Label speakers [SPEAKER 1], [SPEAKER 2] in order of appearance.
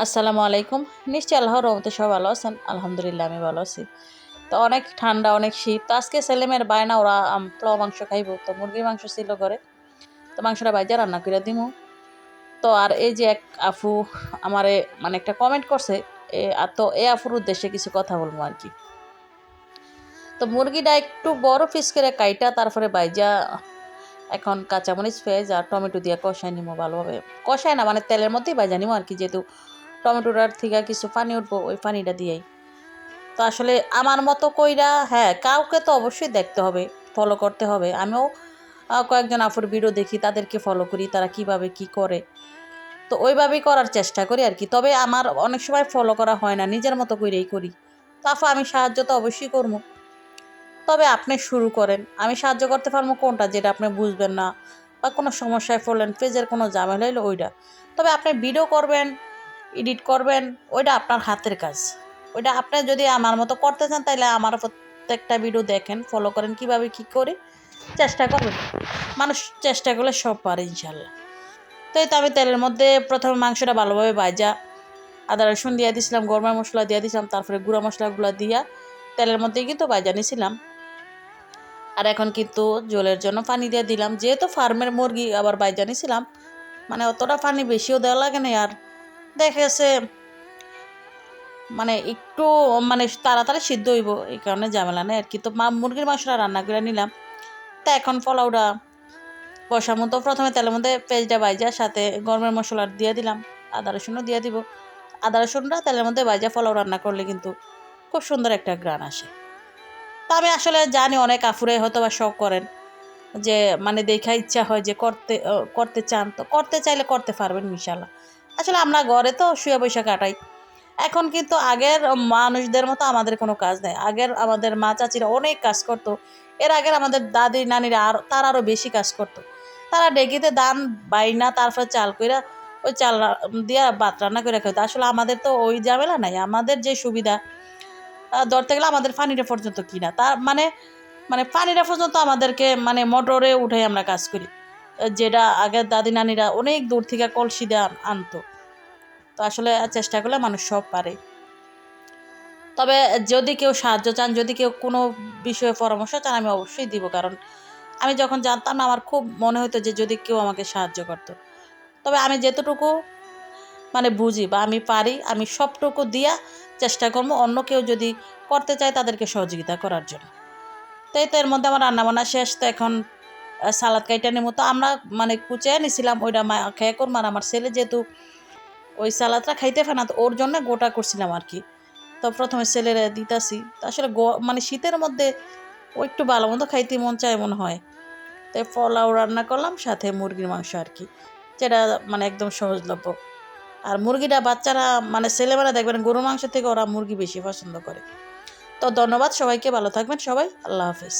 [SPEAKER 1] আসসালামু আলাইকুম। নিশ্চয়ই আল্লাহর রহমতে সবাই ভালো আছেন। আলহামদুলিল্লাহ আমি ভালো আছি। তো অনেক ঠান্ডা, অনেক শীত। তো আজকে ছেলেমেয়ের বায়না ওরা পোলাও মাংস খাইবো। তো মুরগির মাংস ছিল ঘরে। তো মাংসটা ভাইজা রান্না করে দিমু। তো আর এই যে এক আপু আমারে মানে একটা কমেন্ট করছে, তো এই আপুর উদ্দেশ্যে কিছু কথা বলবো আরকি। তো মুরগিটা একটু বড় পিস করে কাইটা তারপরে ভাইজা এখন কাঁচামরিচ, পেঁয়াজ আর টমেটো দিয়ে কষায় নিমু ভালোভাবে। কষায় না মানে তেলের মধ্যেই ভাইজা নিমু আরকি, যেহেতু টমেটোটার থেকে কিছু পানি উঠবো ওই পানিটা দিয়েই। তো আসলে আমার মতো কইরা হ্যাঁ, কাউকে তো অবশ্যই দেখতে হবে, ফলো করতে হবে। আমিও কয়েকজন আপুর ভিডিও দেখি, তাদেরকে ফলো করি, তারা কিভাবে কি করে। তো ওইভাবেই করার চেষ্টা করি আরকি। তবে আমার অনেক সময় ফলো করা হয় না, নিজের মতো কইরেই করি। তো আপু আমি সাহায্য তো অবশ্যই করবো। তবে আপনি শুরু করেন। আমি সাহায্য করতে পারবো কোনটা যেটা আপনি বুঝবেন না বা কোনো সমস্যায় পড়লেন, পেজের কোনো ঝামেলা হইলো ওইটা। তবে আপনি ভিডিও করবেন, এডিট করবেন, ওইটা আপনার হাতের কাজ। ওইটা আপনি যদি আমার মতো করতে চান তাইলে আমার প্রত্যেকটা ভিডিও দেখেন, ফলো করেন কিভাবে কি করি, চেষ্টা করবেন। মানুষ চেষ্টা করলে সব পারে ইনশাল্লাহ। তো এই তো আমি তেলের মধ্যে প্রথমে মাংসটা ভালোভাবে ভাজা, আদা রসুন দিয়ে দিছিলাম, গরমের মশলা দিয়ে দিছিলাম, তারপরে গুঁড়া মশলাগুলো দিয়া তেলের মধ্যেই কিন্তু ভাজা নিছিলাম। আর এখন কিন্তু ঝোলের জন্য পানি দিয়ে দিলাম, যেহেতু ফার্মের মুরগি আবার ভাইজা নিছিলাম, মানে অতটা পানি বেশিও দেওয়া লাগে না। আর দেখা গেছে মানে একটু মানে তাড়াতাড়ি সিদ্ধ হইব, এই কারণে ঝামেলা নেই আর কি। তো মুরগির মাংসটা রান্না করে নিলাম। তা এখন পোলাওটা বসার মতো প্রথমে তেলের মধ্যে পেঁয়াজটা ভাইজা সাথে গরমের মশলা দিয়ে দিলাম, আদা রসুনও দিয়ে দিব। আদা রসুনটা তেলের মধ্যে ভাইজা পোলাও রান্না করলে কিন্তু খুব সুন্দর একটা ঘ্রাণ আসে। তা আমি আসলে জানি অনেক আফুরে হয়তো বা শখ করেন, যে মানে দেখা ইচ্ছা হয় যে করতে চান, তো করতে চাইলে করতে পারবেন ইনশাল্লাহ। আসলে আমরা ঘরে তো শুয়ে বসে কাটাই। এখন কিন্তু আগের মানুষদের মতো আমাদের কোনো কাজ নেই। আগের আমাদের মা চাচিরা অনেক কাজ করত। এর আগের আমাদের দাদি নানিরা তারা আরও বেশি কাজ করত। তারা ডেকিতে ধান বাইনা তারপর চাল কইরা ওই চাল দিয়া ভাত রান্না করে খেত। আসলে আমাদের তো ওই ঝামেলা নাই। আমাদের যে সুবিধা, ধরতে গেলে আমাদের পানিটা পর্যন্ত কিনা। তার মানে মানে পানিটা পর্যন্ত আমাদেরকে মানে মোটরে উঠে আমরা কাজ করি। যেটা আগের দাদি নানিরা অনেক দূর থেকে কলসি দিয়ে আনতো। তো আসলে চেষ্টা করলে মানুষ সব পারে। তবে যদি কেউ সাহায্য চান, যদি কেউ কোনো বিষয়ে পরামর্শ চান, আমি অবশ্যই দিব। কারণ আমি যখন জানতাম না, আমার খুব মনে হতো যে যদি কেউ আমাকে সাহায্য করত। তবে আমি যেতটুকু মানে বুঝি বা আমি পারি, আমি সবটুকু দিয়া চেষ্টা করবো অন্য কেউ যদি করতে চায় তাদেরকে সহযোগিতা করার জন্য। তো এই তো এর মধ্যে আমার রান্নাবান্না শেষ। তো এখন সালাদ কাইটা নেবো। তো আমরা মানে কুচিয়ে নিছিলাম, ওইটা মা খেয়ে করবো। আর আমার ছেলে যেহেতু ওই সালাদটা খাইতে পারে না, তো ওর জন্য গোটা করছিলাম আর কি। তো প্রথমে ছেলেরা দিতাছি। তো আসলে মানে শীতের মধ্যে ও একটু ভালো মন্দ খাইতে মন চায় মনে হয়। তাই পোলাও রান্না করলাম সাথে মুরগির মাংস আর কি, যেটা মানে একদম সহজলভ্য। আর মুরগিটা বাচ্চারা মানে ছেলেমেয়েরা দেখবেন গরুর মাংস থেকে ওরা মুরগি বেশি পছন্দ করে। তো ধন্যবাদ সবাইকে, ভালো থাকবেন সবাই, আল্লাহ হাফেজ।